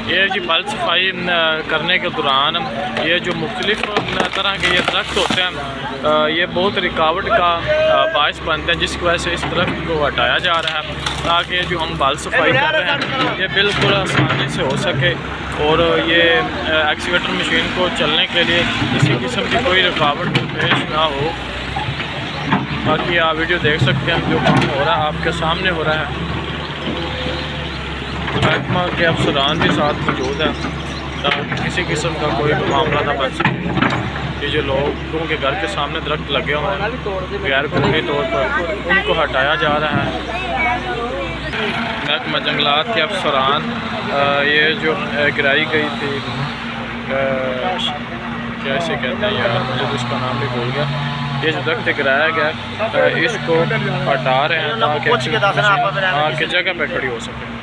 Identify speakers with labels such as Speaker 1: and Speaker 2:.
Speaker 1: ये जी बल सफाई करने के दौरान ये जो मुख्तलिफ तरह के ये दरख्त होते हैं ये बहुत रुकावट का बायस बनते हैं, जिसकी वजह से इस दरख्त को हटाया जा रहा है ताकि जो हम बल सफाई कर रहे हैं ये बिल्कुल आसानी से हो सके और ये एक्सीवेटर मशीन को चलने के लिए किसी किस्म की कोई रुकावट पेश ना हो। बाकी आप वीडियो देख सकते हैं जो काम हो रहा है आपके सामने हो रहा है। महकमा के अफसरान भी साथ मौजूद हैं ताकि किसी किस्म का कोई मामला ना बन सके। ये जो लोगों के घर के सामने दरख्त लगे हुए हैं गैर कानूनी तौर पर उनको हटाया जा रहा है। महकमा जंगलात के अफसरान ये जो गिराई गई थी कैसे कहते हैं यार, मुझे उसका नाम भी भूल गया, ये जो दरख्त गिराया गया इसको हटा रहे हैं ताकि आके जगह पे खड़ी हो सके।